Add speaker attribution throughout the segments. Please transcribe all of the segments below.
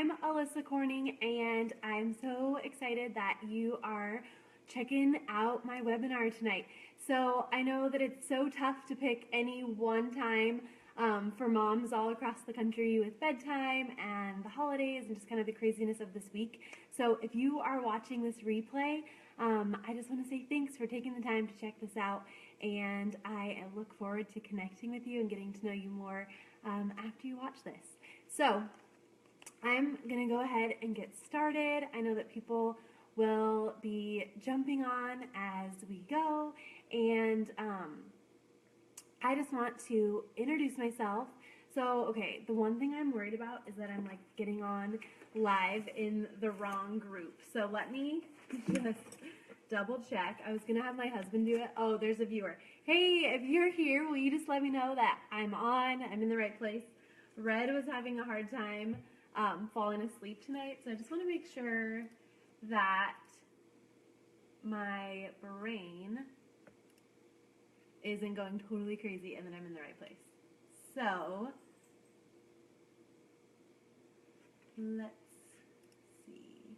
Speaker 1: I'm Alyssa Corning, and I'm so excited that you are checking out my webinar tonight. So I know that it's so tough to pick any one time for moms all across the country with bedtime and the holidays and just kind of the craziness of this week. So if you are watching this replay, I just want to say thanks for taking the time to check this out, and I look forward to connecting with you and getting to know you more after you watch this. So I'm going to go ahead and get started. I know that people will be jumping on as we go, and I just want to introduce myself. So, okay, the one thing I'm worried about is that I'm like getting on live in the wrong group. So let me just double check. I was going to have my husband do it. Oh, there's a viewer. Hey, if you're here, will you just let me know that I'm in the right place? Red was having a hard time falling asleep tonight, so I just want to make sure that my brain isn't going totally crazy and that I'm in the right place. So, let's see.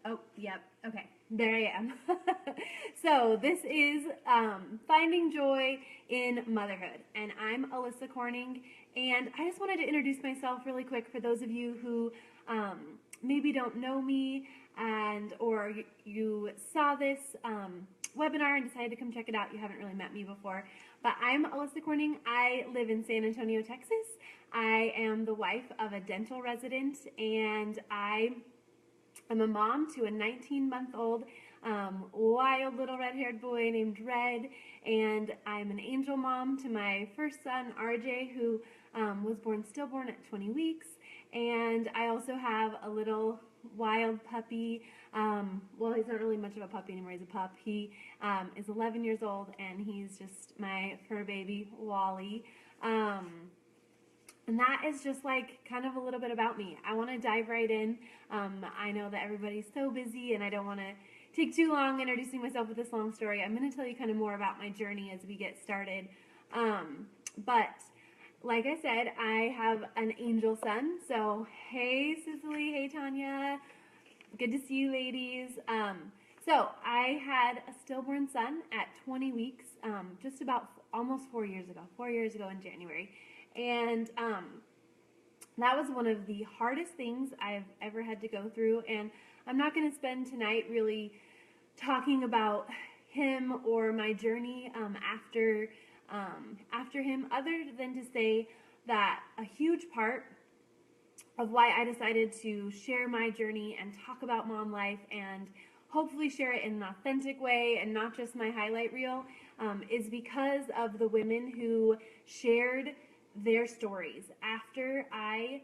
Speaker 1: Oh, yep, okay, there I am. So, this is Finding Joy in Motherhood, and I'm Alyssa Corning, and I just wanted to introduce myself really quick for those of you who maybe don't know me, or you saw this webinar and decided to come check it out. You haven't really met me before, but I'm Alyssa Corning. I live in San Antonio, Texas. I am the wife of a dental resident, and I am a mom to a 19-month-old wild little red-haired boy named Red, and I'm an angel mom to my first son, RJ, who was stillborn at 20 weeks, and I also have a little wild puppy. Well, he's not really much of a puppy anymore. He's a pup. He is 11 years old, and he's just my fur baby, Wally. And that is just like kind of a little bit about me. I want to dive right in. I know that everybody's so busy, and I don't want to take too long introducing myself with this long story. I'm going to tell you kind of more about my journey as we get started. But like I said, I have an angel son. So hey, Cicely, hey, Tanya. Good to see you, ladies. So I had a stillborn son at 20 weeks, just about almost 4 years ago in January. And that was one of the hardest things I've ever had to go through. And I'm not going to spend tonight really talking about him or my journey after him, other than to say that a huge part of why I decided to share my journey and talk about mom life and hopefully share it in an authentic way and not just my highlight reel is because of the women who shared their stories. After I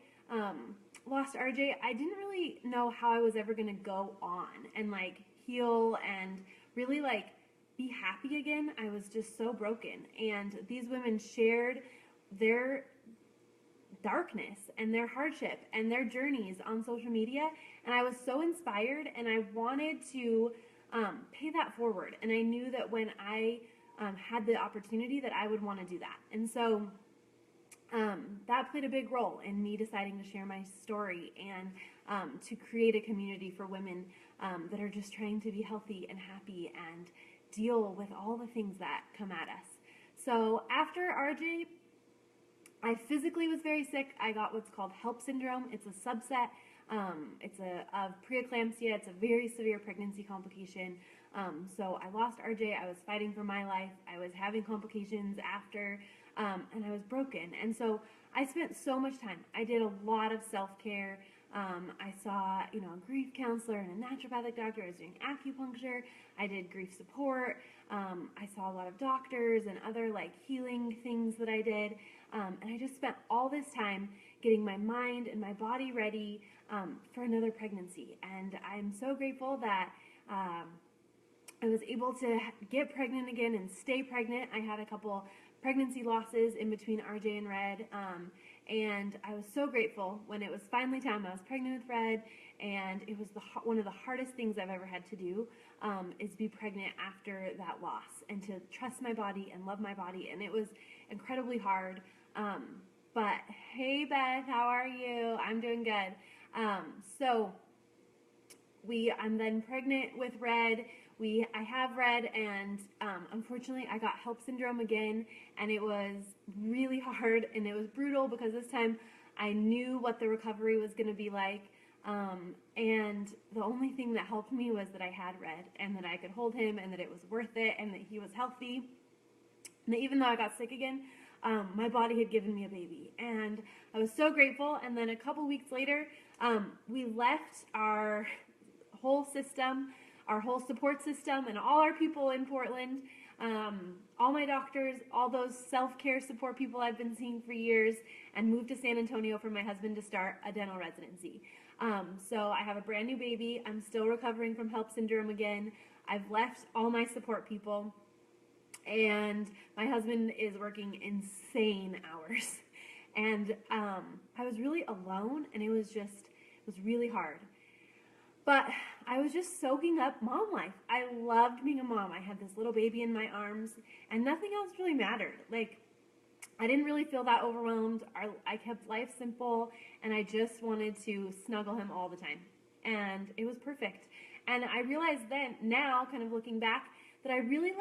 Speaker 1: lost RJ, I didn't really know how I was ever going to go on and like heal and really like be happy again. I was just so broken, and these women shared their darkness and their hardship and their journeys on social media, and I was so inspired, and I wanted to pay that forward, and I knew that when I had the opportunity that I would want to do that. And so that played a big role in me deciding to share my story and to create a community for women that are just trying to be healthy and happy and deal with all the things that come at us. So after RJ, I physically was very sick. I got what's called HELP syndrome. It's a subset. It's of preeclampsia. It's a very severe pregnancy complication. So I lost RJ. I was fighting for my life. I was having complications after, and I was broken. And so I spent so much time. I did a lot of self-care. I saw, a grief counselor and a naturopathic doctor. I was doing acupuncture. I did grief support. I saw a lot of doctors and other like healing things that I did. And I just spent all this time getting my mind and my body ready for another pregnancy. And I'm so grateful that I was able to get pregnant again and stay pregnant. I had a couple pregnancy losses in between RJ and Red, and I was so grateful when it was finally time. I was pregnant with Red, and it was one of the hardest things I've ever had to do is be pregnant after that loss, and to trust my body and love my body, and it was incredibly hard. But Hey Beth, how are you? I'm doing good. So I'm then pregnant with Red. I have Red, and unfortunately, I got HELLP syndrome again, and it was really hard and it was brutal because this time I knew what the recovery was going to be like. And the only thing that helped me was that I had Red and that I could hold him and that it was worth it and that he was healthy. And that even though I got sick again, my body had given me a baby, and I was so grateful. And then a couple weeks later, we left our whole system, our whole support system, and all our people in Portland, all my doctors, all those self-care support people I've been seeing for years, and moved to San Antonio for my husband to start a dental residency. So I have a brand new baby. I'm still recovering from HELLP syndrome again. I've left all my support people, and my husband is working insane hours. And I was really alone, and it was really hard. But I was just soaking up mom life. I loved being a mom. I had this little baby in my arms, and nothing else really mattered. Like, I didn't really feel that overwhelmed. I kept life simple, and I just wanted to snuggle him all the time. And it was perfect. And I realized then, now, kind of looking back, that I really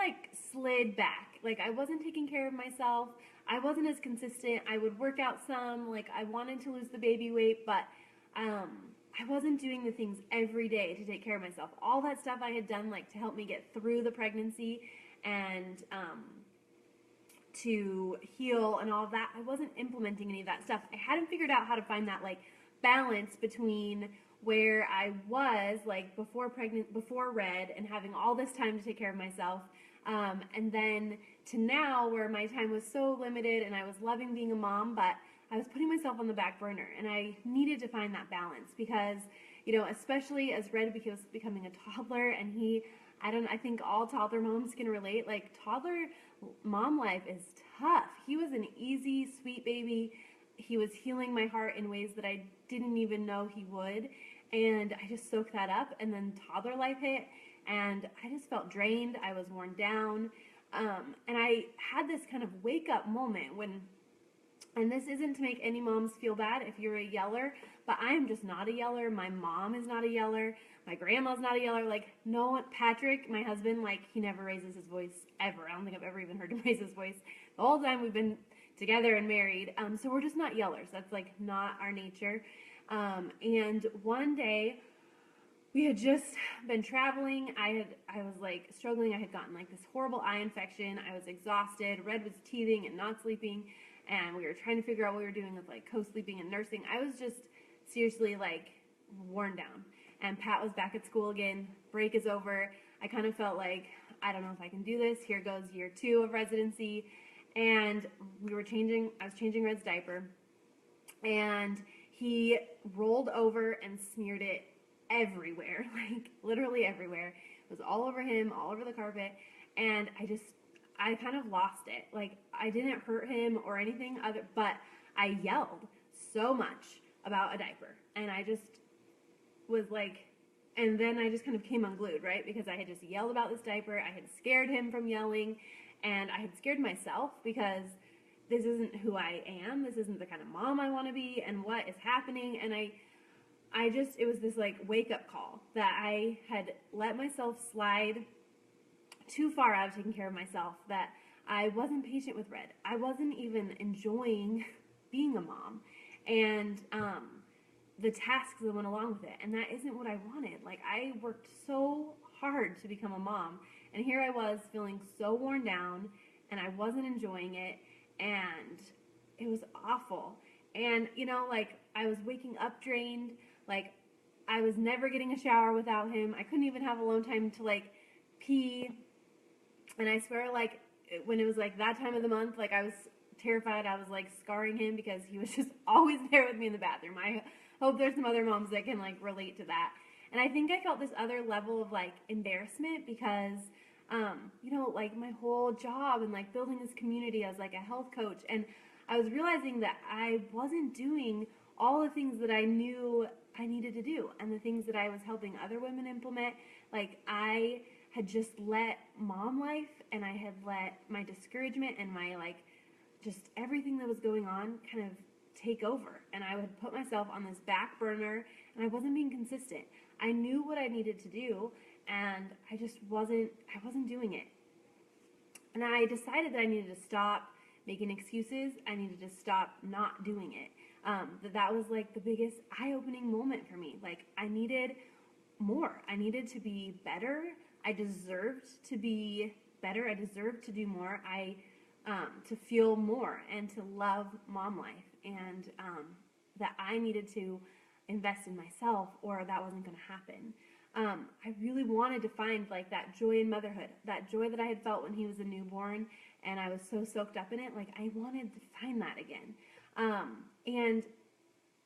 Speaker 1: slid back. Like, I wasn't taking care of myself. I wasn't as consistent. I would work out some. Like, I wanted to lose the baby weight, but I wasn't doing the things every day to take care of myself. All that stuff I had done, to help me get through the pregnancy and to heal and all of that, I wasn't implementing any of that stuff. I hadn't figured out how to find that balance between where I was before Red and having all this time to take care of myself, and then to now where my time was so limited and I was loving being a mom, but I was putting myself on the back burner, and I needed to find that balance because, especially as Red was becoming a toddler, and I think all toddler moms can relate. Toddler mom life is tough. He was an easy, sweet baby. He was healing my heart in ways that I didn't even know he would, and I just soaked that up. And then toddler life hit, and I just felt drained. I was worn down, and I had this kind of wake up moment when. And this isn't to make any moms feel bad if you're a yeller, but I am just not a yeller. My mom is not a yeller. My grandma's not a yeller. No one, Patrick, my husband, he never raises his voice ever. I don't think I've ever even heard him raise his voice the whole time we've been together and married. So we're just not yellers. That's not our nature. And one day we had just been traveling. I was struggling. I had gotten this horrible eye infection. I was exhausted. Red was teething and not sleeping. And we were trying to figure out what we were doing with co-sleeping and nursing. I was just seriously worn down. And Pat was back at school again. Break is over. I kind of felt I don't know if I can do this. Here goes year 2 of residency. And I was changing Red's diaper. And he rolled over and smeared it everywhere. Literally everywhere. It was all over him, all over the carpet. And I kind of lost it. I didn't hurt him or anything but I yelled so much about a diaper. And I just was and then I just kind of came unglued, right? Because I had just yelled about this diaper. I had scared him from yelling, and I had scared myself because this isn't who I am. This isn't the kind of mom I want to be, and what is happening. And it was this wake up call that I had let myself slide too far out of taking care of myself, that I wasn't patient with Red. I wasn't even enjoying being a mom and the tasks that went along with it. And that isn't what I wanted. I worked so hard to become a mom, and here I was feeling so worn down, and I wasn't enjoying it, and it was awful. And I was waking up drained. I was never getting a shower without him. I couldn't even have alone time to pee. And I swear, when it was that time of the month, I was terrified. I was scarring him because he was just always there with me in the bathroom. I hope there's some other moms that can relate to that. And I think I felt this other level of embarrassment because, my whole job and building this community as a health coach, and I was realizing that I wasn't doing all the things that I knew I needed to do, and the things that I was helping other women implement. I had just let mom life, and I had let my discouragement and my just everything that was going on kind of take over, and I would put myself on this back burner, and I wasn't being consistent. I knew what I needed to do, and I wasn't doing it. And I decided that I needed to stop making excuses. I needed to stop not doing it. That was like the biggest eye-opening moment for me. Like, I needed more. I needed to be better. I deserved to be better. I deserved to do more. To feel more and to love mom life, and that I needed to invest in myself, or that wasn't going to happen. I really wanted to find like that joy in motherhood, that joy that I had felt when he was a newborn, and I was so soaked up in it. Like, I wanted to find that again. And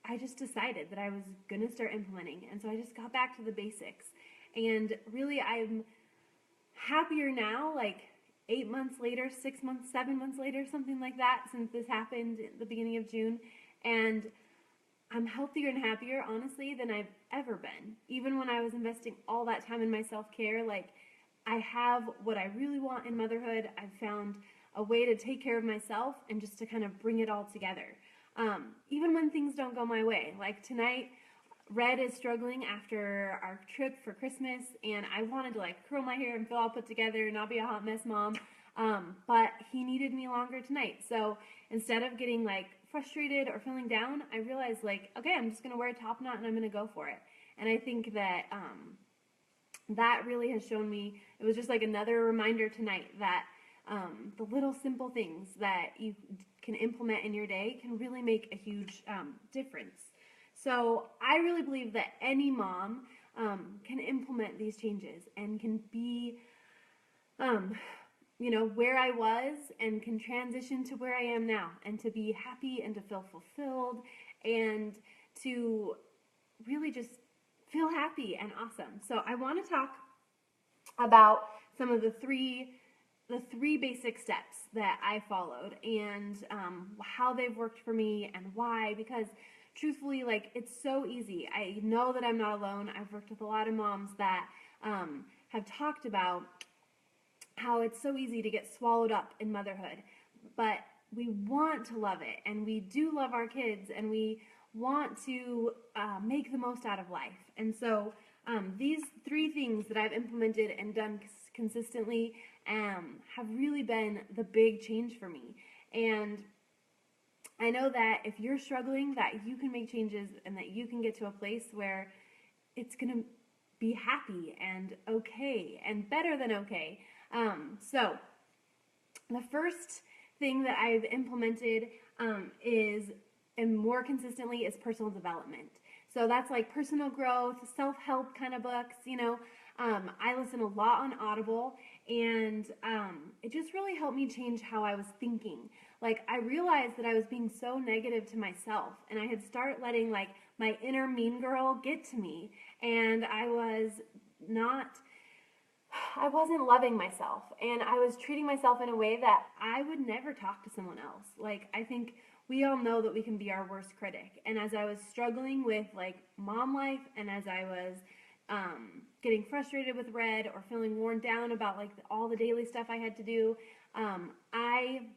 Speaker 1: I just decided that I was going to start implementing. And so I just got back to the basics. And really, I'm happier now, like 8 months later, 6 months, 7 months later, something like that, since this happened at the beginning of June. And I'm healthier and happier, honestly, than I've ever been. Even when I was investing all that time in my self-care, like, I have what I really want in motherhood. I've found a way to take care of myself and just to kind of bring it all together. Even when things don't go my way. Like tonight, Red is struggling after our trip for Christmas, and I wanted to like curl my hair and feel all put together and not be a hot mess mom. But he needed me longer tonight. So instead of getting like frustrated or feeling down, I realized like, okay, I'm just going to wear a top knot and I'm going to go for it. And I think that that really has shown me, it was just like another reminder tonight that the little simple things that you can implement in your day can really make a huge difference. So I really believe that any mom can implement these changes and can be, where I was and can transition to where I am now, and to be happy and to feel fulfilled and to really just feel happy and awesome. So I want to talk about some of the three basic steps that I followed, and how they've worked for me and why, because truthfully, like, it's so easy. I know that I'm not alone. I've worked with a lot of moms that have talked about how it's so easy to get swallowed up in motherhood, but we want to love it, and we do love our kids, and we want to make the most out of life. And so these three things that I've implemented and done consistently have really been the big change for me. And I know that if you're struggling, that you can make changes and that you can get to a place where it's going to be happy and okay and better than okay. So the first thing that I've implemented and more consistently is personal development. So that's like personal growth, self-help kind of books, I listen a lot on Audible, and it just really helped me change how I was thinking. Like, I realized that I was being so negative to myself, and I had started letting like my inner mean girl get to me, and I wasn't loving myself, and I was treating myself in a way that I would never talk to someone else. Like, I think we all know that we can be our worst critic. And as I was struggling with like mom life, and as I was getting frustrated with Red or feeling worn down about like all the daily stuff I had to do, I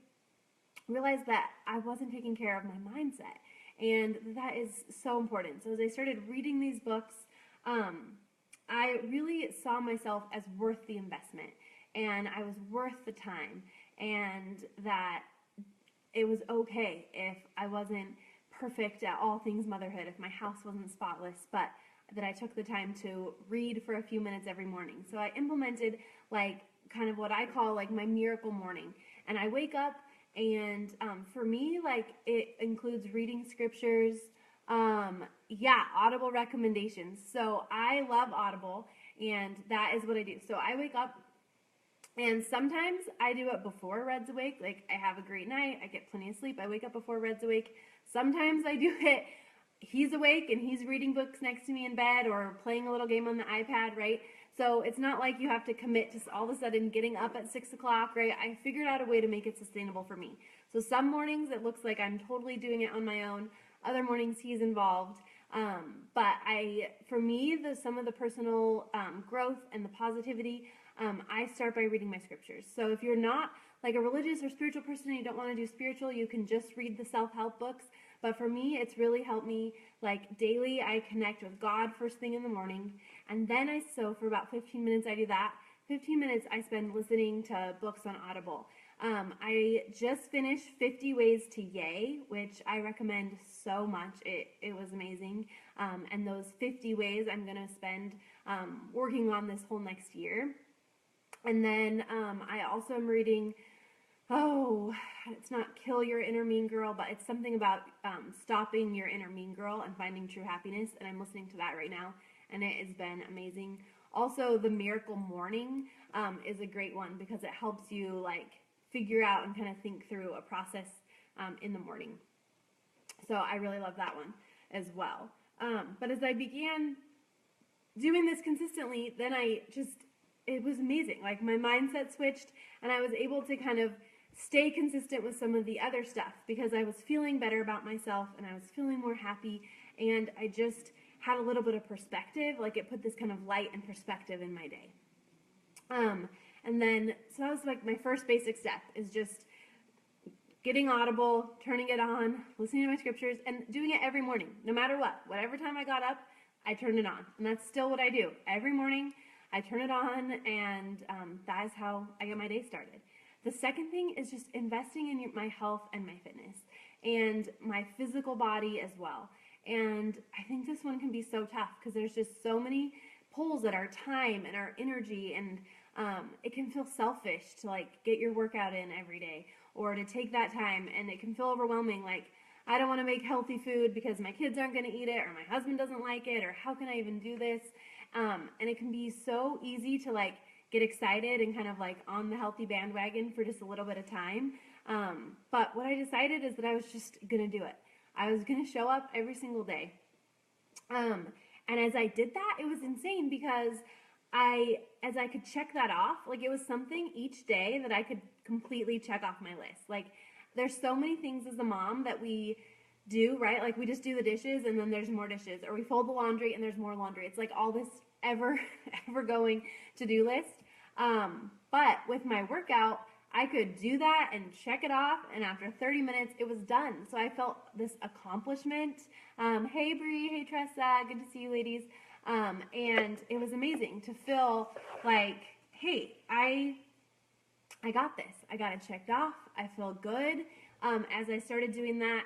Speaker 1: realized that I wasn't taking care of my mindset, and that is so important. So as I started reading these books, I really saw myself as worth the investment, and I was worth the time, and that it was okay if I wasn't perfect at all things motherhood, if my house wasn't spotless, but that I took the time to read for a few minutes every morning. So I implemented like kind of what I call like my miracle morning. And I wake up, and for me, like, it includes reading scriptures, Audible recommendations. So I love Audible, and that is what I do. So I wake up, and sometimes I do it before Red's awake. Like, I have a great night, I get plenty of sleep, I wake up before Red's awake. Sometimes I do it, he's awake and he's reading books next to me in bed or playing a little game on the iPad, right? So it's not like you have to commit to all of a sudden getting up at 6 o'clock, right? I figured out a way to make it sustainable for me. So some mornings it looks like I'm totally doing it on my own. Other mornings he's involved. But for me, some of the personal growth and the positivity, I start by reading my scriptures. So if you're not like a religious or spiritual person and you don't want to do spiritual, you can just read the self-help books. But for me, it's really helped me, like, daily I connect with God first thing in the morning, and then so for about 15 minutes I do that. 15 minutes I spend listening to books on Audible. I just finished 50 Ways to Yay, which I recommend so much. It was amazing. And those 50 ways I'm going to spend working on this whole next year. And then I also am reading, it's not Kill Your Inner Mean Girl, but it's something about stopping your inner mean girl and finding true happiness. And I'm listening to that right now, and it has been amazing. Also, The Miracle Morning is a great one because it helps you, like, figure out and kind of think through a process in the morning. So I really love that one as well. But as I began doing this consistently, then it was amazing. Like, my mindset switched, and I was able to kind of stay consistent with some of the other stuff because I was feeling better about myself and I was feeling more happy, and I just had a little bit of perspective. Like, it put this kind of light and perspective in my day. And then, so that was like my first basic step, is just getting Audible, turning it on, listening to my scriptures, and doing it every morning, no matter what. Whatever time I got up, I turned it on. And that's still what I do. Every morning, I turn it on, and that is how I get my day started. The second thing is just investing in my health and my fitness, and my physical body as well. And I think this one can be so tough because there's just so many pulls at our time and our energy, and it can feel selfish to, like, get your workout in every day or to take that time, and it can feel overwhelming. Like, I don't want to make healthy food because my kids aren't going to eat it, or my husband doesn't like it, or how can I even do this? And it can be so easy to, like, get excited and kind of, like, on the healthy bandwagon for just a little bit of time. But what I decided is that I was just going to do it. I was going to show up every single day. And as I did that, it was insane because as I could check that off, like, it was something each day that I could completely check off my list. Like, there's so many things as a mom that we do, right? Like, we just do the dishes and then there's more dishes, or we fold the laundry and there's more laundry. It's like all this ever going to-do list. But with my workout, I could do that and check it off, and after 30 minutes, it was done. So I felt this accomplishment. Hey, Bree. Hey, Tressa. Good to see you, ladies. And it was amazing to feel like, hey, I got this. I got it checked off. I feel good. As I started doing that,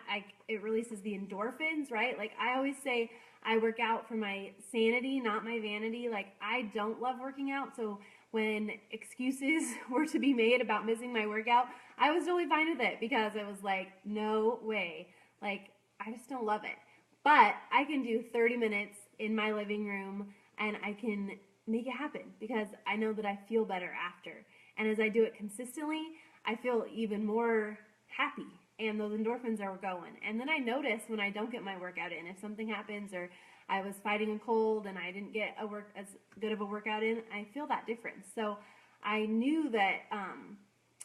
Speaker 1: it releases the endorphins, right? Like, I always say I work out for my sanity, not my vanity. Like, I don't love working out, so when excuses were to be made about missing my workout, I was totally fine with it because it was like, no way. Like, I just don't love it. But I can do 30 minutes in my living room, and I can make it happen because I know that I feel better after. And as I do it consistently, I feel even more happy, and those endorphins are going. And then I notice when I don't get my workout in, if something happens, or I was fighting a cold and I didn't get as good of a workout in, I feel that difference. So I knew that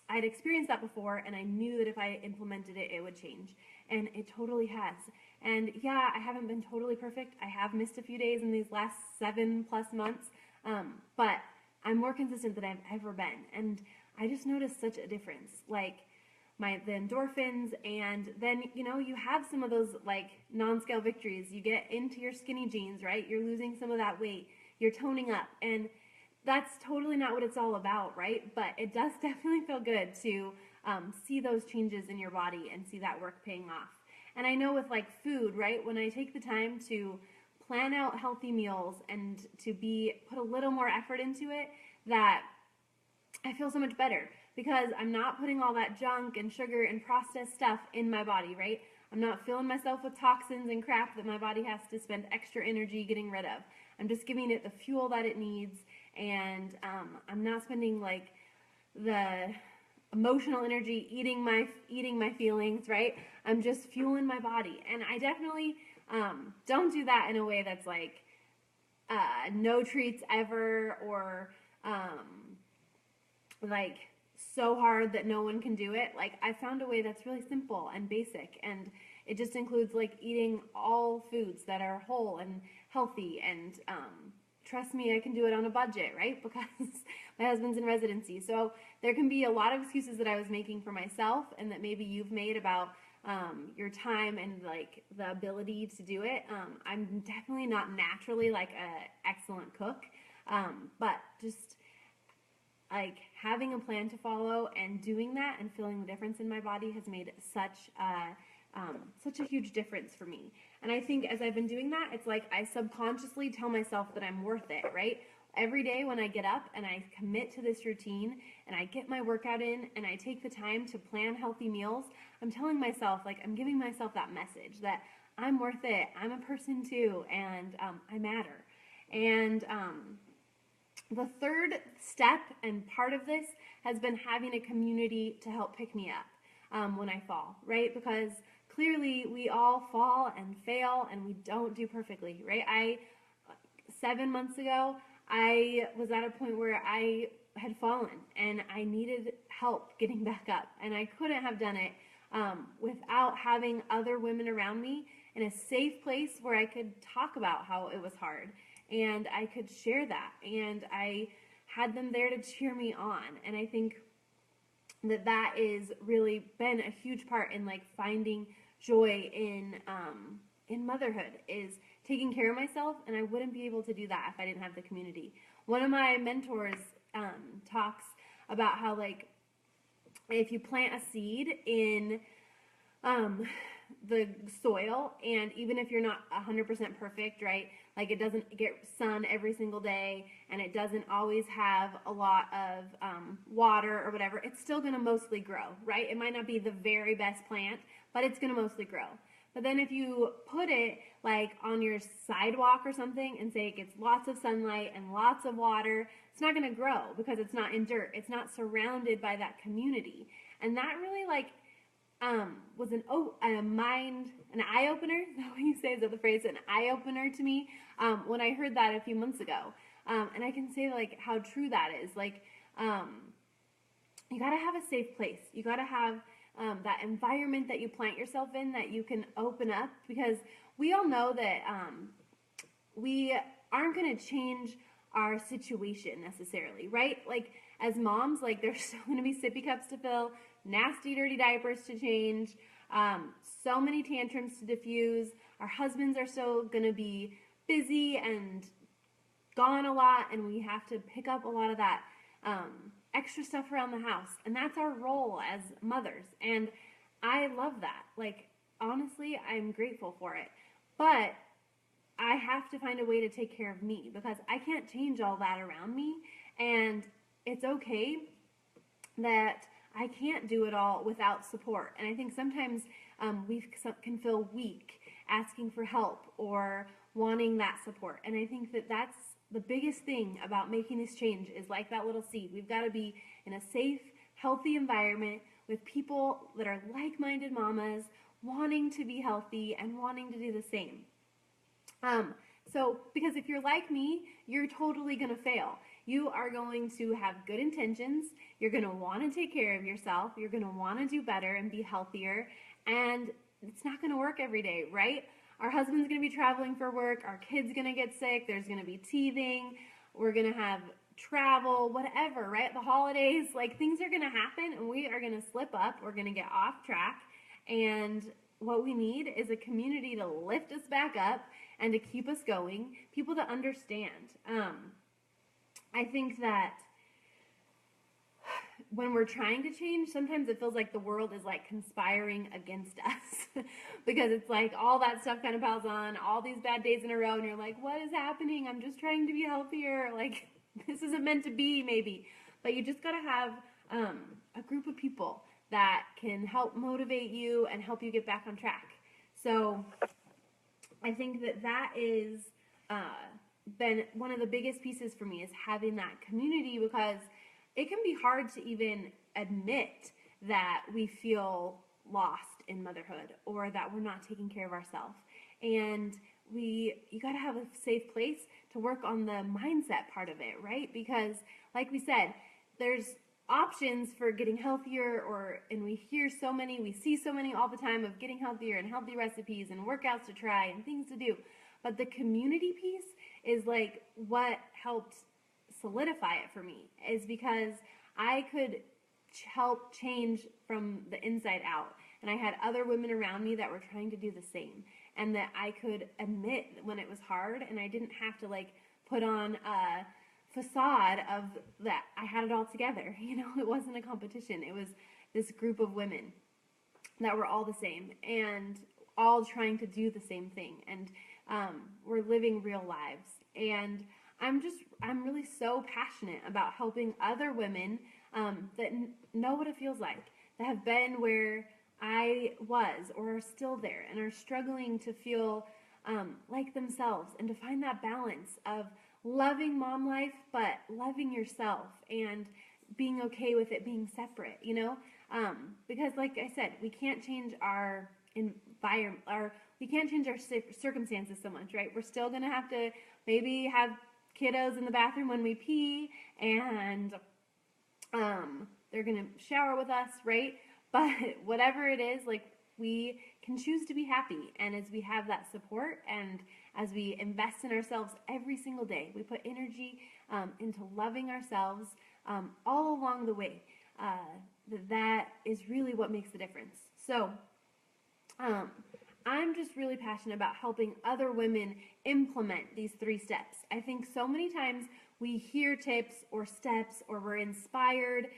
Speaker 1: I'd experienced that before, and I knew that if I implemented it, it would change. And it totally has. And yeah, I haven't been totally perfect. I have missed a few days in these last 7+ months, but I'm more consistent than I've ever been. And I just noticed such a difference. Like, the endorphins, and then, you have some of those, like, non-scale victories. You get into your skinny jeans, right? You're losing some of that weight. You're toning up, and that's totally not what it's all about, right? But it does definitely feel good to see those changes in your body and see that work paying off. And I know with, like, food, right? When I take the time to plan out healthy meals and to put a little more effort into it, that I feel so much better. Because I'm not putting all that junk and sugar and processed stuff in my body, right? I'm not filling myself with toxins and crap that my body has to spend extra energy getting rid of. I'm just giving it the fuel that it needs, and I'm not spending, like, the emotional energy eating my feelings, right? I'm just fueling my body. And I definitely don't do that in a way that's like no treats ever, or like so hard that no one can do it. Like, I found a way that's really simple and basic, and it just includes, like, eating all foods that are whole and healthy, and trust me, I can do it on a budget, right? Because my husband's in residency. So there can be a lot of excuses that I was making for myself and that maybe you've made about your time and like the ability to do it. I'm definitely not naturally like a excellent cook, but just like having a plan to follow and doing that and feeling the difference in my body has made such a huge difference for me. And I think as I've been doing that, it's like I subconsciously tell myself that I'm worth it, right? Every day when I get up and I commit to this routine and I get my workout in and I take the time to plan healthy meals, I'm telling myself, like, I'm giving myself that message that I'm worth it, I'm a person too, and I matter. And the third step and part of this has been having a community to help pick me up when I fall, right? Because clearly we all fall and fail and we don't do perfectly, right? 7 months ago, I was at a point where I had fallen and I needed help getting back up, and I couldn't have done it without having other women around me in a safe place where I could talk about how it was hard and I could share that, and I had them there to cheer me on. And I think that is really been a huge part in like finding joy in motherhood, is taking care of myself, and I wouldn't be able to do that if I didn't have the community. One of my mentors talks about how like if you plant a seed in the soil, and even if you're not 100% perfect, right, like it doesn't get sun every single day and it doesn't always have a lot of water or whatever, it's still going to mostly grow, right? It might not be the very best plant, but it's going to mostly grow. But then if you put it like on your sidewalk or something and say it gets lots of sunlight and lots of water, it's not going to grow because it's not in dirt. It's not surrounded by that community. And that really like was an eye opener. Is that what you say? Is that the phrase? An eye opener to me when I heard that a few months ago. And I can say like how true that is. Like you got to have a safe place. You got to have that environment that you plant yourself in that you can open up, because we all know that we aren't going to change our situation necessarily, right? Like as moms, like there's still going to be sippy cups to fill, nasty dirty diapers to change, so many tantrums to diffuse. Our husbands are still going to be busy and gone a lot, and we have to pick up a lot of that extra stuff around the house, and that's our role as mothers, and I love that. Like honestly, I'm grateful for it, but I have to find a way to take care of me, because I can't change all that around me, and it's okay that I can't do it all without support. And I think sometimes we can feel weak asking for help or wanting that support, and I think that that's the biggest thing about making this change, is like that little seed. We've got to be in a safe, healthy environment with people that are like-minded mamas wanting to be healthy and wanting to do the same. Because if you're like me, you're totally going to fail. You are going to have good intentions. You're going to want to take care of yourself. You're going to want to do better and be healthier. And it's not going to work every day, right? Our husband's going to be traveling for work. Our kid's going to get sick. There's going to be teething. We're going to have travel, whatever, right? The holidays, like things are going to happen and we are going to slip up. We're going to get off track. And what we need is a community to lift us back up and to keep us going, people to understand. I think that when we're trying to change, sometimes it feels like the world is like conspiring against us because it's like all that stuff kind of piles on, all these bad days in a row, and you're like, what is happening? I'm just trying to be healthier. Like, this isn't meant to be, maybe. But you just got to have a group of people that can help motivate you and help you get back on track. So I think that is been one of the biggest pieces for me, is having that community, because it can be hard to even admit that we feel lost in motherhood or that we're not taking care of ourselves. And you got to have a safe place to work on the mindset part of it, right? Because like we said, there's options for getting healthier, and we see so many all the time of getting healthier and healthy recipes and workouts to try and things to do. But the community piece is like what helped solidify it for me, is because I could help change from the inside out. and I had other women around me that were trying to do the same, and that I could admit when it was hard, and I didn't have to like put on a facade of that I had it all together. It wasn't a competition. It was this group of women that were all the same and all trying to do the same thing, and we're living real lives. And I'm really so passionate about helping other women that know what it feels like, that have been where I was or are still there and are struggling to feel like themselves, and to find that balance of loving mom life but loving yourself and being okay with it being separate, because like I said, we can't change our environment, or we can't change our circumstances so much, right? We're still gonna have to maybe have kiddos in the bathroom when we pee, and they're gonna shower with us, right? But whatever it is, like, we can choose to be happy, and as we have that support, and as we invest in ourselves every single day, we put energy into loving ourselves all along the way. That is really what makes the difference. So I'm just really passionate about helping other women implement these 3 steps. I think so many times we hear tips or steps, or we're inspired,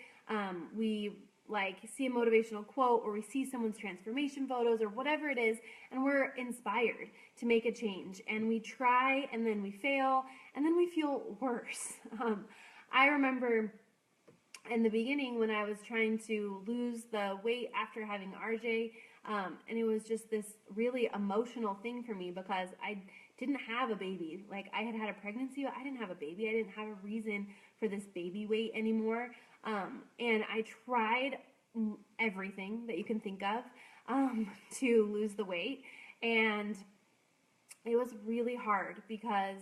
Speaker 1: we like see a motivational quote, or we see someone's transformation photos, or whatever it is, and we're inspired to make a change, and we try, and then we fail, and then we feel worse. I remember in the beginning when I was trying to lose the weight after having RJ, and it was just this really emotional thing for me, because I didn't have a baby. Like, I had had a pregnancy, but I didn't have a baby. I didn't have a reason for this baby weight anymore. And I tried everything that you can think of to lose the weight, and it was really hard, because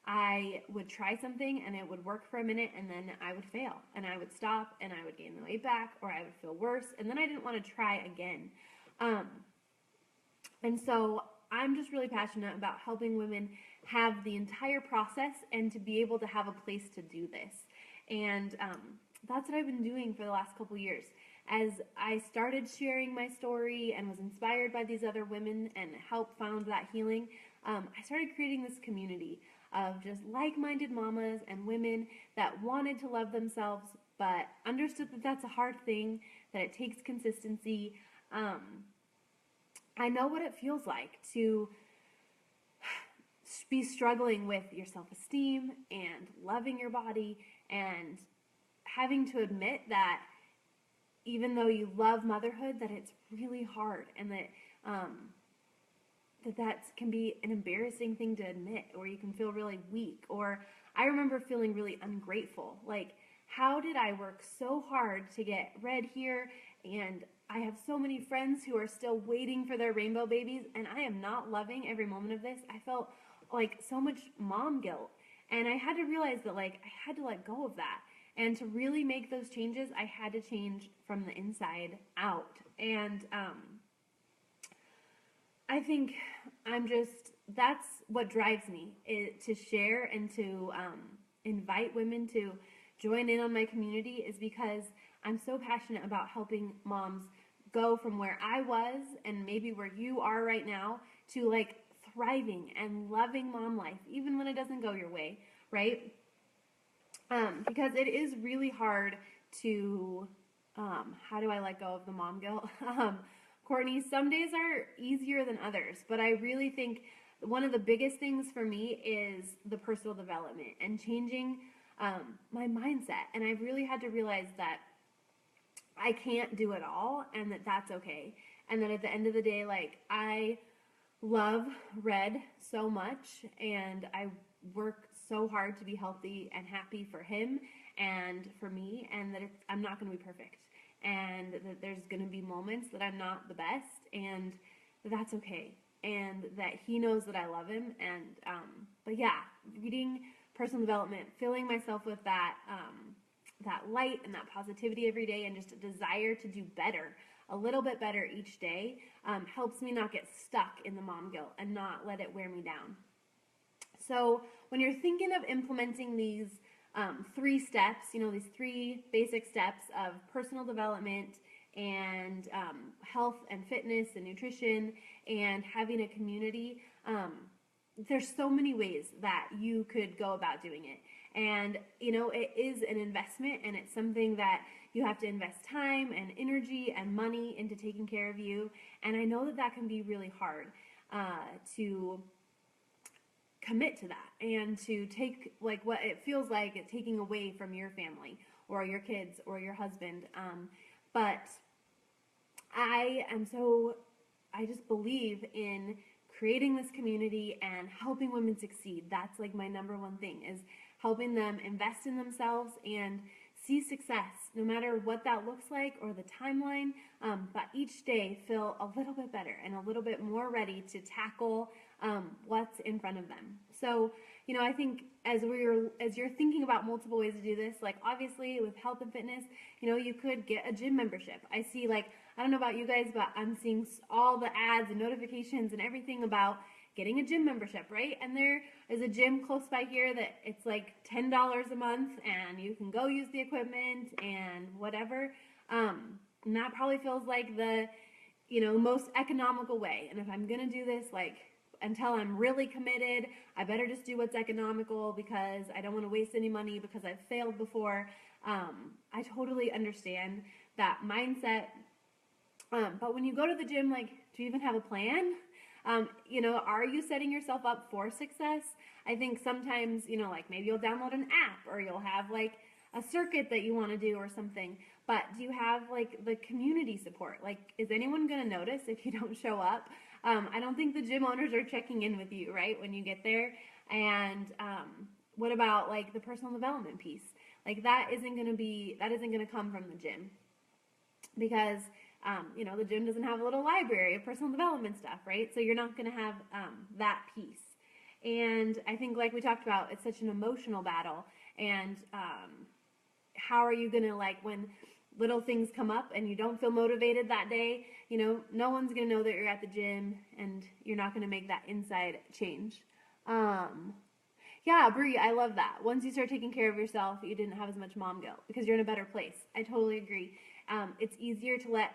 Speaker 1: I would try something and it would work for a minute, and then I would fail, and I would stop, and I would gain the weight back, or I would feel worse, and then I didn't want to try again. And so I'm just really passionate about helping women have the entire process, and to be able to have a place to do this. And that's what I've been doing for the last couple years. As I started sharing my story and was inspired by these other women and helped found that healing, I started creating this community of just like-minded mamas and women that wanted to love themselves, but understood that that's a hard thing, that it takes consistency. I know what it feels like to be struggling with your self-esteem and loving your body, and having to admit that even though you love motherhood, that it's really hard, and that that can be an embarrassing thing to admit, or you can feel really weak. Or I remember feeling really ungrateful. Like, how did I work so hard to get Red here, and I have so many friends who are still waiting for their rainbow babies, and I am not loving every moment of this? I felt like so much mom guilt, and I had to realize that, like, I had to let go of that. And to really make those changes, I had to change from the inside out. And I think that's what drives me, to share and to invite women to join in on my community, is because I'm so passionate about helping moms go from where I was, and maybe where you are right now, to like thriving and loving mom life, even when it doesn't go your way, right? Because it is really hard to, how do I let go of the mom guilt? Courtney, some days are easier than others, but I really think one of the biggest things for me is the personal development and changing my mindset. And I've really had to realize that I can't do it all, and that that's okay. And that at the end of the day, like, I love Red so much, and I work so hard to be healthy and happy for him and for me, and that I'm not going to be perfect, and that there's going to be moments that I'm not the best, and that's okay, and that he knows that I love him. And but yeah, reading personal development, filling myself with that that light and that positivity every day, and just a desire to do better, a little bit better each day, helps me not get stuck in the mom guilt and not let it wear me down. So when you're thinking of implementing these 3 steps, these 3 basic steps of personal development and health and fitness and nutrition and having a community. There's so many ways that you could go about doing it. And, it is an investment, and it's something that you have to invest time and energy and money into taking care of you. And I know that that can be really hard to commit to that and to take like what it feels like it taking away from your family or your kids or your husband. But I just believe in creating this community and helping women succeed. That's like my number one thing, is helping them invest in themselves and see success, no matter what that looks like or the timeline, but each day feel a little bit better and a little bit more ready to tackle what's in front of them. So, I think as you're thinking about multiple ways to do this, like obviously with health and fitness, you could get a gym membership. I see, like, I don't know about you guys, but I'm seeing all the ads and notifications and everything about getting a gym membership, right? And there is a gym close by here that it's like $10 a month, and you can go use the equipment and whatever. And that probably feels like the, most economical way. And if I'm gonna do this, like, until I'm really committed, I better just do what's economical because I don't want to waste any money because I've failed before. I totally understand that mindset. But when you go to the gym, like, do you even have a plan? Are you setting yourself up for success? I think sometimes, like maybe you'll download an app or you'll have like a circuit that you want to do or something. But do you have like the community support? Like, is anyone going to notice if you don't show up? I don't think the gym owners are checking in with you, right, when you get there. And what about like the personal development piece? Like that isn't going to come from the gym, because the gym doesn't have a little library of personal development stuff, right? So you're not going to have that piece. And I think, like we talked about, it's such an emotional battle. And how are you going to, like, when little things come up and you don't feel motivated that day, no one's going to know that you're at the gym, and you're not going to make that inside change. Yeah, Brie, I love that. Once you start taking care of yourself, you didn't have as much mom guilt because you're in a better place. I totally agree. It's easier to let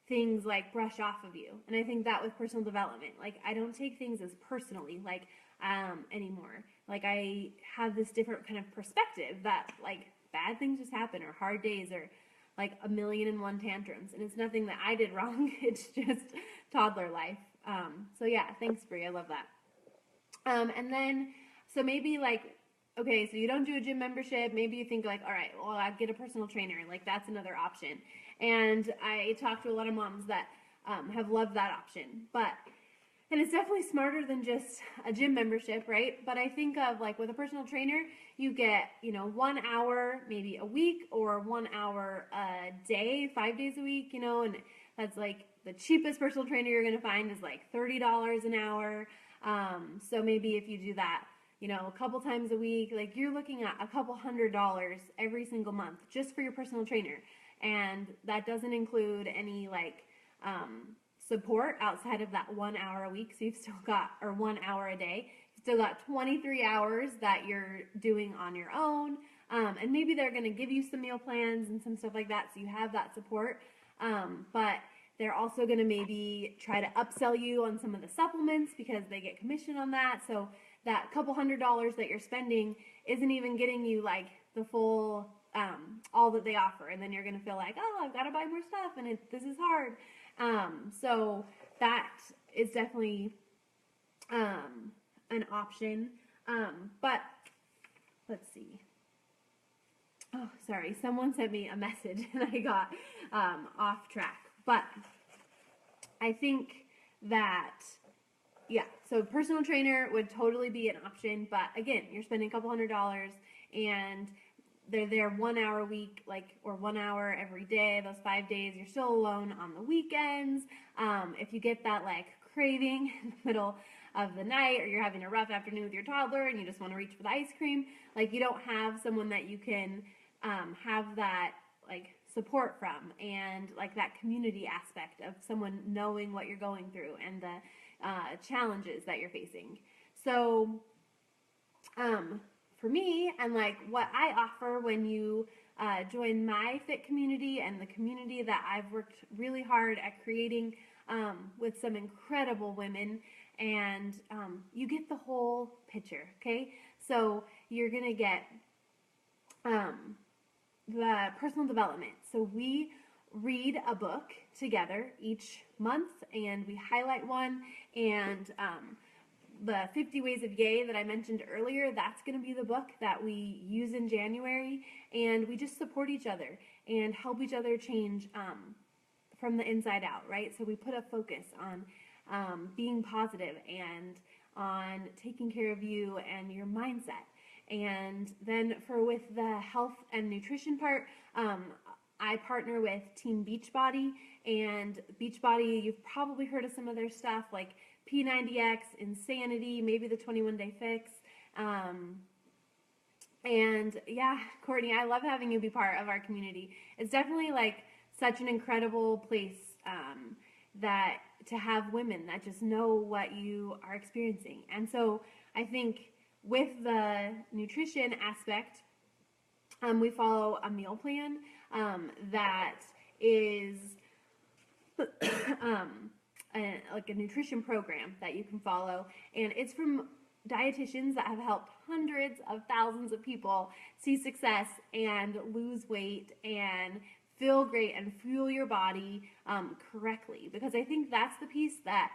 Speaker 1: things like brush off of you. And I think that with personal development, like I don't take things as personally, like anymore. Like I have this different kind of perspective that like bad things just happen, or hard days, or like 1,000,001 tantrums, and it's nothing that I did wrong. It's just toddler life. So yeah, thanks, Brie. I love that. And then, so maybe like, okay, so you don't do a gym membership. Maybe you think like, all right, well, I'll get a personal trainer. Like that's another option. And I talk to a lot of moms that have loved that option. And it's definitely smarter than just a gym membership, right? But I think of like with a personal trainer, you get, 1 hour, maybe a week, or 1 hour a day, 5 days a week, and that's like the cheapest personal trainer you're going to find is like $30 an hour. So maybe if you do that, a couple times a week, like you're looking at a couple $100 every single month just for your personal trainer. And that doesn't include any like, support outside of that 1 hour a week. So you've still got, or 1 hour a day, you've still got 23 hours that you're doing on your own. And maybe they're going to give you some meal plans and some stuff like that, so you have that support. But they're also going to maybe try to upsell you on some of the supplements because they get commission on that. So that couple $100 that you're spending isn't even getting you like the full, all that they offer. And then you're going to feel like, oh, I've got to buy more stuff and this is hard. So that is definitely an option. But let's see. Oh, sorry. Someone sent me a message and I got off track. But I think that, yeah, so personal trainer would totally be an option. But again, you're spending a couple $100 and they're there 1 hour a week, like, or 1 hour every day, those 5 days. You're still alone on the weekends. If you get that like craving in the middle of the night, or you're having a rough afternoon with your toddler and you just want to reach for the ice cream, like you don't have someone that you can have that like support from, and like that community aspect of someone knowing what you're going through and the challenges that you're facing. So for me, and like what I offer when you join my fit community and the community that I've worked really hard at creating with some incredible women, and you get the whole picture, okay? So you're gonna get the personal development. So we read a book together each month, and we highlight one, and the 50 Ways of Yay that I mentioned earlier, that's going to be the book that we use in January, and we just support each other and help each other change from the inside out, right? So we put a focus on being positive and on taking care of you and your mindset. And then with the health and nutrition part, I partner with Team Beachbody, and Beachbody, you've probably heard of some of their stuff like P90X, Insanity, maybe the 21-Day Fix. And yeah, Courtney, I love having you be part of our community. It's definitely like such an incredible place that to have women that just know what you are experiencing. And so I think with the nutrition aspect, we follow a meal plan that is like a nutrition program that you can follow, and it's from dietitians that have helped hundreds of thousands of people see success and lose weight and feel great and fuel your body correctly, because I think that's the piece that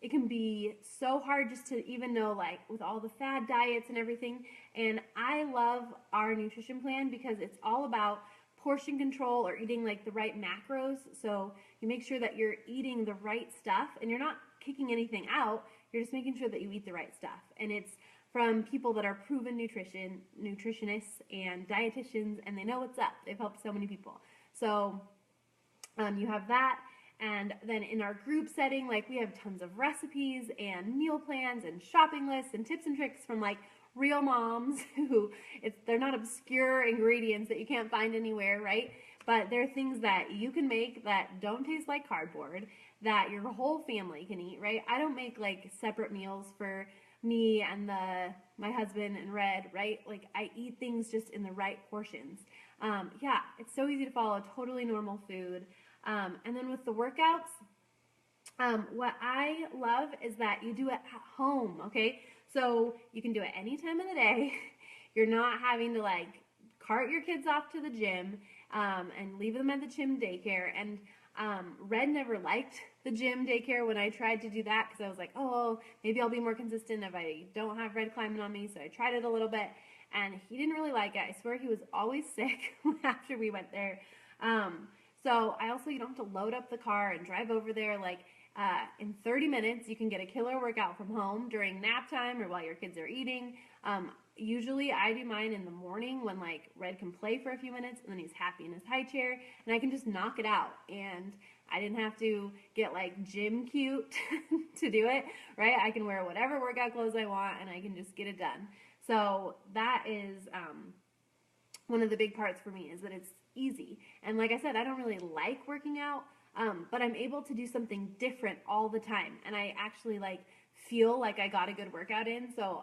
Speaker 1: it can be so hard just to even know, like with all the fad diets and everything. And I love our nutrition plan because it's all about portion control or eating like the right macros. So you make sure that you're eating the right stuff and you're not kicking anything out. You're just making sure that you eat the right stuff. And it's from people that are proven nutritionists and dietitians, and they know what's up. They've helped so many people. So you have that. And then in our group setting, like we have tons of recipes and meal plans and shopping lists and tips and tricks from like real moms who, they're not obscure ingredients that you can't find anywhere, right? But they're things that you can make that don't taste like cardboard, that your whole family can eat, right? I don't make like separate meals for me and my husband and Red, right? Like I eat things just in the right portions. Yeah, it's so easy to follow totally normal food. And then with the workouts, what I love is that you do it at home, okay? So you can do it any time of the day. You're not having to like cart your kids off to the gym and leave them at the gym daycare. And Red never liked the gym daycare when I tried to do that, because I was like, oh, maybe I'll be more consistent if I don't have Red climbing on me. So I tried it a little bit, and he didn't really like it. I swear he was always sick after we went there. So you don't have to load up the car and drive over there. Like in 30 minutes, you can get a killer workout from home during nap time or while your kids are eating. Usually I do mine in the morning when like Red can play for a few minutes and then he's happy in his high chair and I can just knock it out. And I didn't have to get like gym cute to do it, right? I can wear whatever workout clothes I want and I can just get it done. So that is one of the big parts for me, is that it's easy. And like I said, I don't really like working out, but I'm able to do something different all the time. And I actually like feel like I got a good workout in. So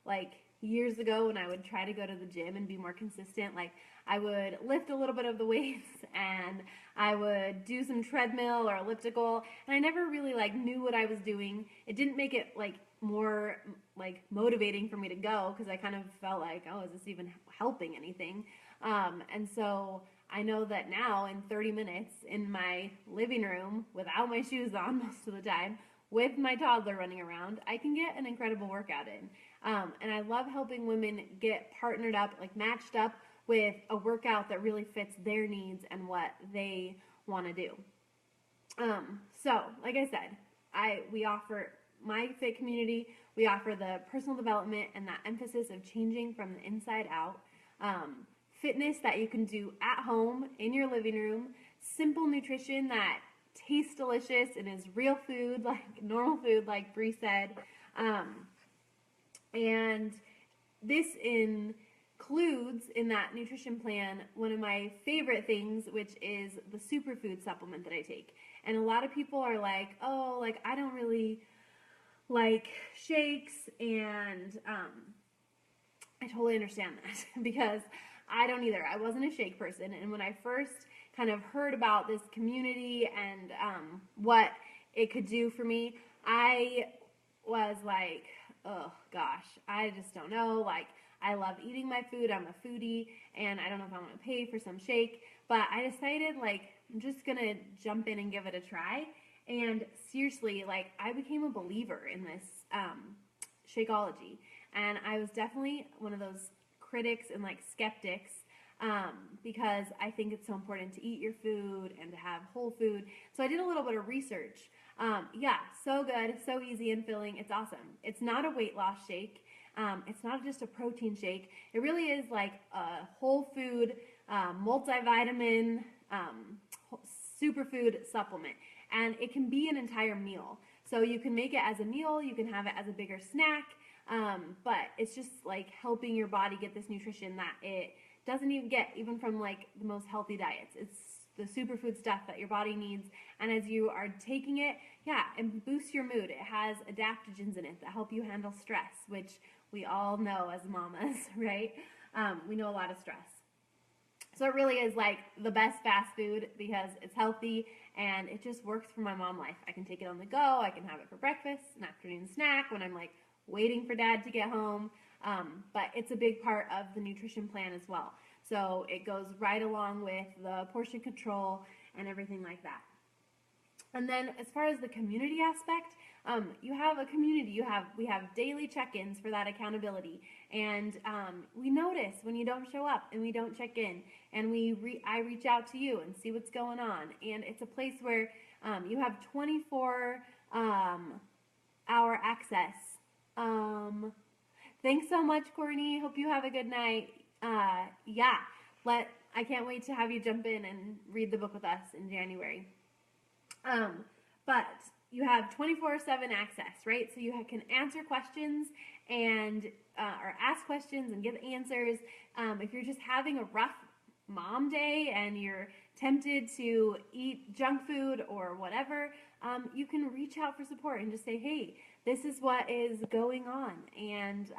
Speaker 1: like years ago when I would try to go to the gym and be more consistent, like I would lift a little bit of the weights and I would do some treadmill or elliptical, and I never really like knew what I was doing. It didn't make it like more like motivating for me to go, because I kind of felt like, oh, is this even helping anything? And so I know that now in 30 minutes in my living room without my shoes on most of the time, with my toddler running around, I can get an incredible workout in. And I love helping women get partnered up, like matched up with a workout that really fits their needs and what they want to do. So like I said, we offer my fit community, we offer the personal development and that emphasis of changing from the inside out. Fitness that you can do at home in your living room, simple nutrition that tastes delicious and is real food, like normal food, like Bree said. And this includes in that nutrition plan one of my favorite things, which is the superfood supplement that I take. And a lot of people are like, oh, like I don't really like shakes and I totally understand that because I don't either. I wasn't a shake person, and when I first kind of heard about this community and what it could do for me, I was like, oh gosh, I just don't know. Like, I love eating my food. I'm a foodie, and I don't know if I want to pay for some shake. But I decided, like, I'm just gonna jump in and give it a try. And seriously, like, I became a believer in this Shakeology, and I was definitely one of those critics and like skeptics because I think it's so important to eat your food and to have whole food. So I did a little bit of research. Yeah, so good, so easy and filling. It's awesome. It's not a weight loss shake. It's not just a protein shake. It really is like a whole food, multivitamin, superfood supplement. And it can be an entire meal. So you can make it as a meal, you can have it as a bigger snack, but it's just like helping your body get this nutrition that it doesn't even get even from like the most healthy diets. It's the superfood stuff that your body needs, and as you are taking it, yeah, it boosts your mood. It has adaptogens in it that help you handle stress, which we all know as mamas, right? We know a lot of stress. So it really is like the best fast food because it's healthy and it just works for my mom life. I can take it on the go. I can have it for breakfast, an afternoon snack when I'm like waiting for dad to get home. But it's a big part of the nutrition plan as well. So it goes right along with the portion control and everything like that. And then as far as the community aspect, you have a community. We have daily check-ins for that accountability, and we notice when you don't show up and we don't check in, and I reach out to you and see what's going on. And it's a place where you have 24 hour access. Thanks so much, Courtney. Hope you have a good night. Yeah, I can't wait to have you jump in and read the book with us in January. But you have 24/7 access, right? So you can answer questions and or ask questions and give answers. If you're just having a rough mom day and you're tempted to eat junk food or whatever, you can reach out for support and just say, hey, this is what is going on, and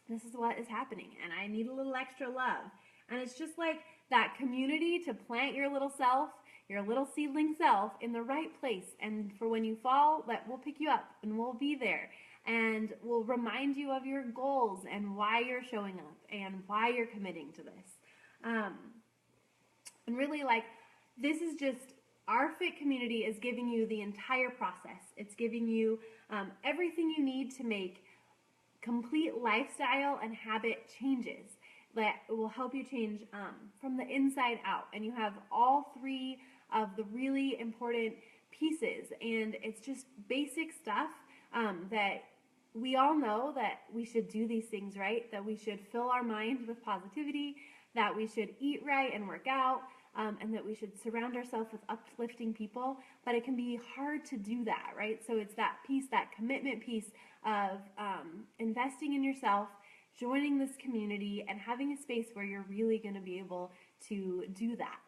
Speaker 1: this is what is happening, and I need a little extra love. And it's just like that community to plant your little self, your little seedling self in the right place. And for when you fall, that we'll pick you up and we'll be there. And we'll remind you of your goals and why you're showing up and why you're committing to this. And really, like, this is just, our Fit community is giving you the entire process. It's giving you everything you need to make complete lifestyle and habit changes that will help you change from the inside out. And you have all three of the really important pieces, and it's just basic stuff that we all know that we should do these things right, that we should fill our mind with positivity, that we should eat right and work out, and that we should surround ourselves with uplifting people. But it can be hard to do that, right? So it's that piece, that commitment piece of investing in yourself, joining this community, and having a space where you're really going to be able to do that.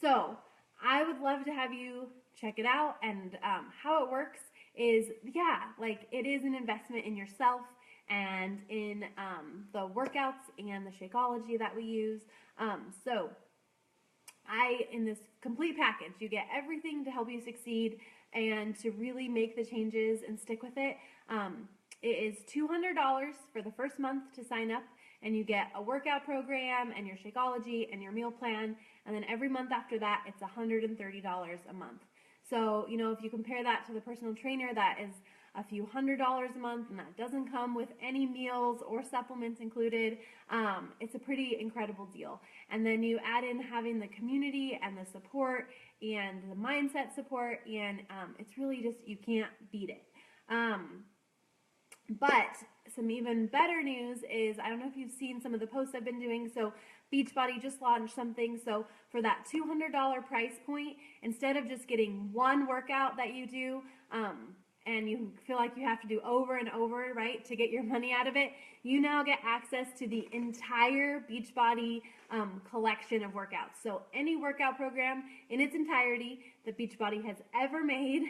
Speaker 1: So I would love to have you check it out. And how it works is, yeah, like, it is an investment in yourself and in the workouts and the Shakeology that we use. So in this complete package, you get everything to help you succeed and to really make the changes and stick with it. It is $200 for the first month to sign up, and you get a workout program and your Shakeology and your meal plan, and then every month after that, it's $130 a month. So, you know, if you compare that to the personal trainer, that is a few $100s a month, and that doesn't come with any meals or supplements included. It's a pretty incredible deal. And then you add in having the community and the support and the mindset support, and it's really just, you can't beat it. But some even better news is, I don't know if you've seen some of the posts I've been doing, so Beachbody just launched something. So for that $200 price point, instead of just getting one workout that you do, and you feel like you have to do over and over, right, to get your money out of it, you now get access to the entire Beachbody collection of workouts. So any workout program in its entirety that Beachbody has ever made,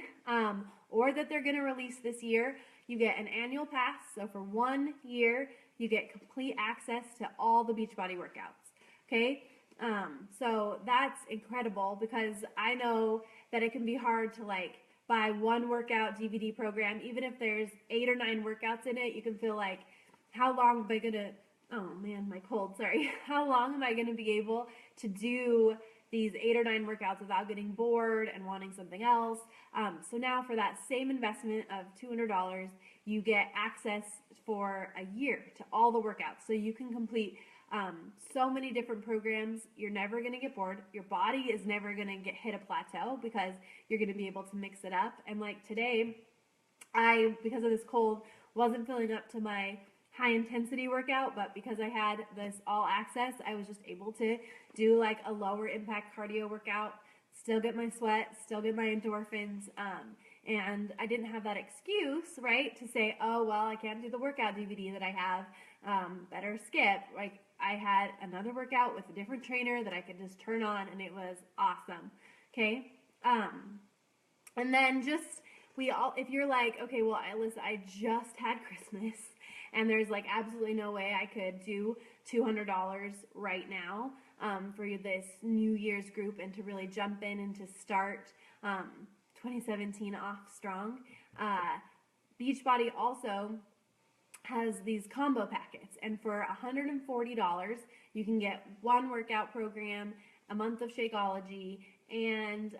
Speaker 1: or that they're going to release this year, you get an annual pass. So for 1 year, you get complete access to all the Beachbody workouts. Okay? So that's incredible, because I know that it can be hard to like buy one workout DVD program. Even if there's 8 or 9 workouts in it, you can feel like, how long am I going to, oh man, my cold, sorry. How long am I going to be able to do these 8 or 9 workouts without getting bored and wanting something else? So now for that same investment of $200, you get access for a year to all the workouts. So you can complete so many different programs. You're never going to get bored. Your body is never going to hit a plateau, because you're going to be able to mix it up. And like today, I, because of this cold, wasn't feeling up to my high intensity workout, but because I had this all access, I was just able to do like a lower impact cardio workout, still get my sweat, still get my endorphins, and I didn't have that excuse, right, to say, oh, well, I can't do the workout DVD that I have, better skip. Like, I had another workout with a different trainer that I could just turn on, and it was awesome, okay? And then just, if you're like, okay, well, Alyssa, I just had Christmas, and there's like absolutely no way I could do $200 right now for this New Year's group, and to really jump in and to start 2017 off strong. Beachbody also has these combo packets, and for $140 you can get one workout program, a month of Shakeology, and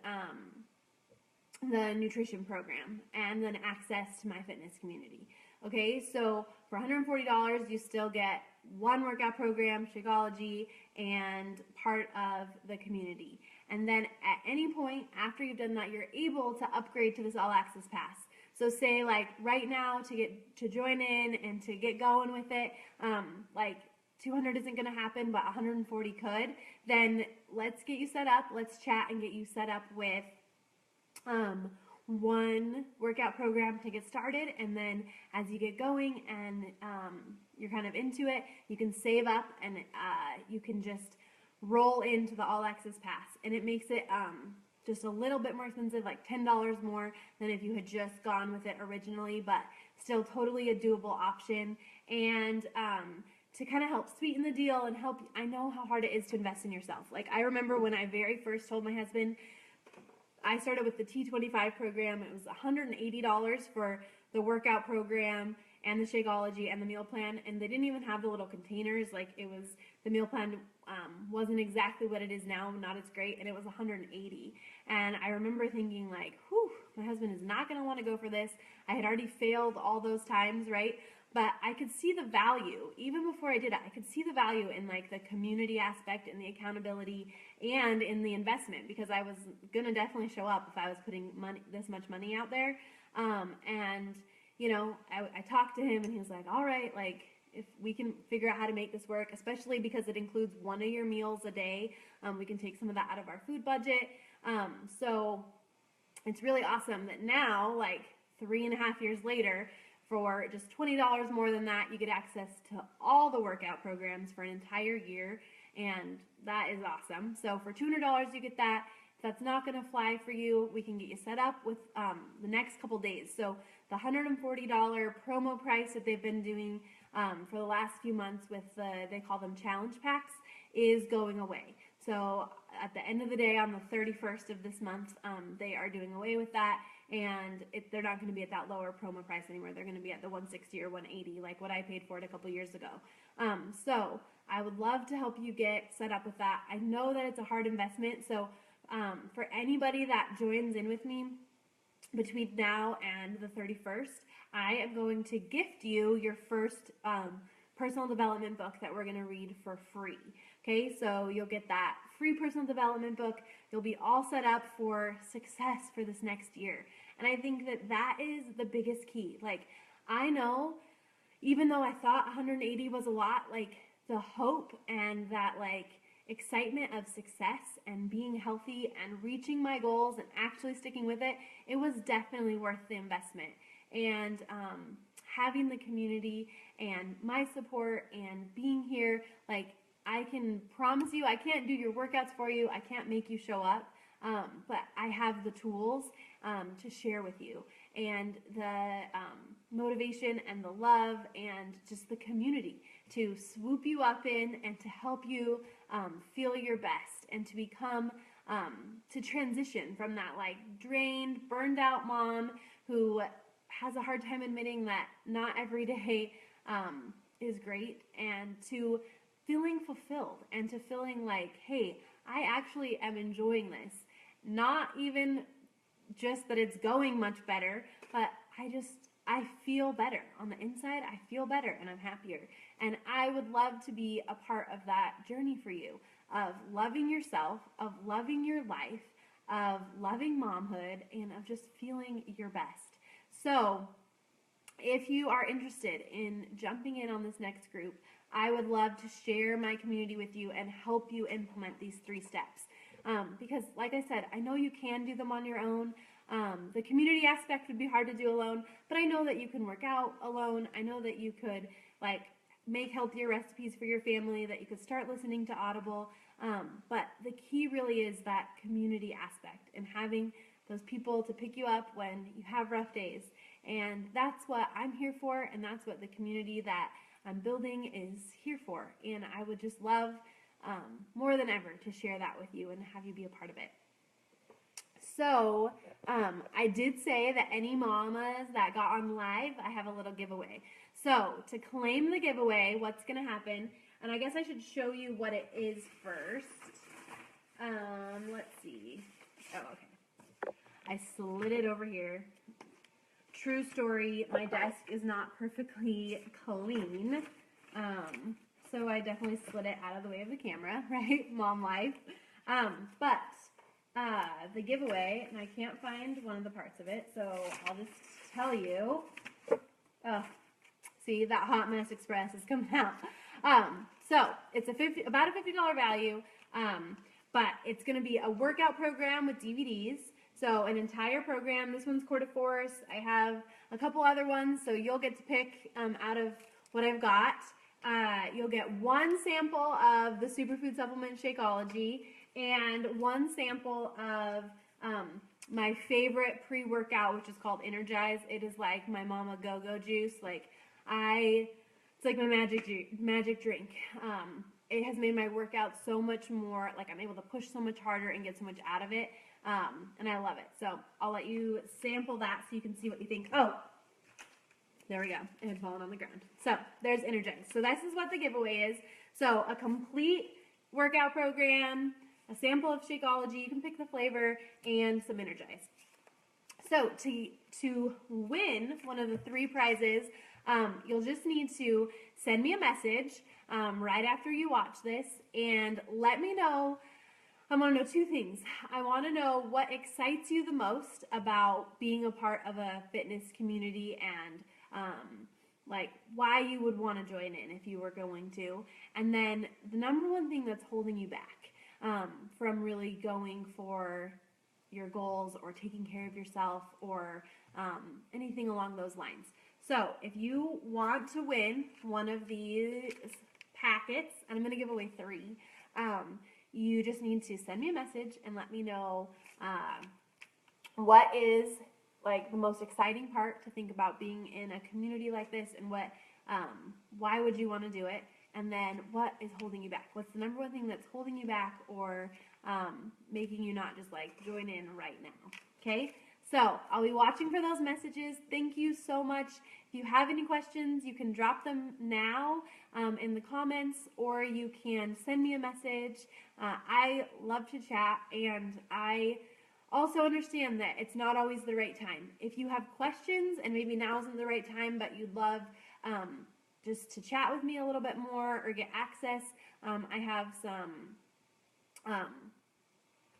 Speaker 1: the nutrition program, and then access to my fitness community. Okay, so for $140 you still get one workout program, Shakeology, and part of the community. And then at any point after you've done that, you're able to upgrade to this all access pass. So say like right now, to join in and to get going with it, like 200 isn't going to happen, but 140 could. Then let's get you set up. Let's chat and get you set up with one workout program to get started, and then as you get going and you're kind of into it, you can save up, and you can just roll into the all access pass, and it makes it just a little bit more expensive, like $10 more than if you had just gone with it originally, but still totally a doable option. And to kind of help sweeten the deal and help, I know how hard it is to invest in yourself. Like, I remember when I very first told my husband, I started with the T25 program. It was $180 for the workout program and the Shakeology and the meal plan, and they didn't even have the little containers. Like, it was, the meal plan wasn't exactly what it is now, not as great, and it was $180. And I remember thinking like, whew, my husband is not going to want to go for this. I had already failed all those times, right? But I could see the value, even before I did it, I could see the value in like the community aspect and the accountability and in the investment, because I was going to definitely show up if I was putting this much money out there. And, you know, I talked to him, and he was like, all right, like, if we can figure out how to make this work, especially because it includes one of your meals a day, we can take some of that out of our food budget. So it's really awesome that now, like 3.5 years later, for just $20 more than that, you get access to all the workout programs for an entire year, and that is awesome. So for $200, you get that. If that's not going to fly for you, we can get you set up with the next couple days. So the $140 promo price that they've been doing for the last few months with they call them challenge packs, is going away. So at the end of the day, on the 31st of this month, they are doing away with that, and they're not going to be at that lower promo price anymore. They're going to be at the $160 or $180, like what I paid for it a couple years ago. So I would love to help you get set up with that. I know that it's a hard investment, so for anybody that joins in with me between now and the 31st, I am going to gift you your first personal development book that we're going to read for free. Okay, so you'll get that free personal development book. You'll be all set up for success for this next year. And I think that that is the biggest key. Like, I know, even though I thought 180 was a lot, like the hope and that like excitement of success and being healthy and reaching my goals and actually sticking with it, it was definitely worth the investment. And having the community and my support and being here, like, I can promise you, I can't do your workouts for you, I can't make you show up, but I have the tools to share with you. and the motivation and the love and just the community to swoop you up in and to help you feel your best and to become, to transition from that like drained, burned out mom who has a hard time admitting that not every day is great, and to feeling fulfilled and to feeling like, hey, I actually am enjoying this. Not even just that it's going much better, but I feel better. On the inside, I feel better and I'm happier. And I would love to be a part of that journey for you, of loving yourself, of loving your life, of loving momhood, and of just feeling your best. So if you are interested in jumping in on this next group, I would love to share my community with you and help you implement these 3 steps. Because like I said, I know you can do them on your own. The community aspect would be hard to do alone, but I know that you can work out alone. I know that you could like make healthier recipes for your family, that you could start listening to Audible. But the key really is that community aspect and having those people to pick you up when you have rough days. And that's what I'm here for, and that's what the community that I'm building is here for. And I would just love more than ever to share that with you and have you be a part of it. So I did say that any mamas that got on live, I have a little giveaway. So to claim the giveaway, what's going to happen, and I guess I should show you what it is first. Let's see. Oh, okay. I slid it over here. True story, my desk is not perfectly clean. So I definitely slid it out of the way of the camera, right? Mom life. But the giveaway, and I can't find one of the parts of it, so I'll just tell you. Oh, see, that Hot Mess Express is coming out. So it's about a $50 value, but it's going to be a workout program with DVDs. So an entire program. This one's Core de Force. I have a couple other ones, so you'll get to pick out of what I've got. You'll get one sample of the Superfood Supplement Shakeology and one sample of my favorite pre-workout, which is called Energize. It is like my mama go-go juice. It's like my magic drink. It has made my workout so much more, like I'm able to push so much harder and get so much out of it. And I love it. So I'll let you sample that so you can see what you think. Oh, there we go. It had fallen on the ground. So there's Energize. So this is what the giveaway is. So a complete workout program, a sample of Shakeology, you can pick the flavor, and some Energize. So to win one of the 3 prizes, you'll just need to send me a message right after you watch this and let me know. I want to know 2 things. I want to know what excites you the most about being a part of a fitness community and like why you would want to join in if you were going to. And then the number one thing that's holding you back from really going for your goals or taking care of yourself or anything along those lines. So if you want to win one of these packets, and I'm going to give away 3, you just need to send me a message and let me know what is like the most exciting part to think about being in a community like this, and what why would you want to do it, and then what is holding you back. What's the number one thing that's holding you back or making you not just like join in right now. Okay, so I'll be watching for those messages. Thank you so much. If you have any questions, you can drop them now in the comments, or you can send me a message. I love to chat, and I also understand that it's not always the right time. If you have questions and maybe now isn't the right time, but you'd love just to chat with me a little bit more or get access, I have some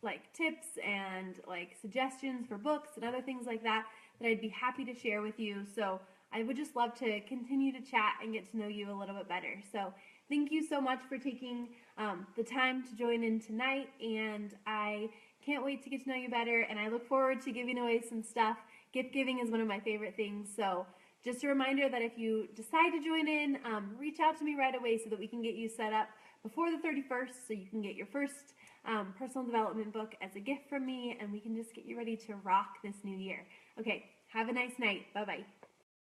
Speaker 1: like tips and like suggestions for books and other things like that that I'd be happy to share with you. So I would just love to continue to chat and get to know you a little bit better. So thank you so much for taking the time to join in tonight, and I can't wait to get to know you better, and I look forward to giving away some stuff. Gift giving is one of my favorite things, so just a reminder that if you decide to join in, reach out to me right away so that we can get you set up before the 31st so you can get your first personal development book as a gift from me, and we can just get you ready to rock this new year. Okay, Have a nice night. Bye-bye.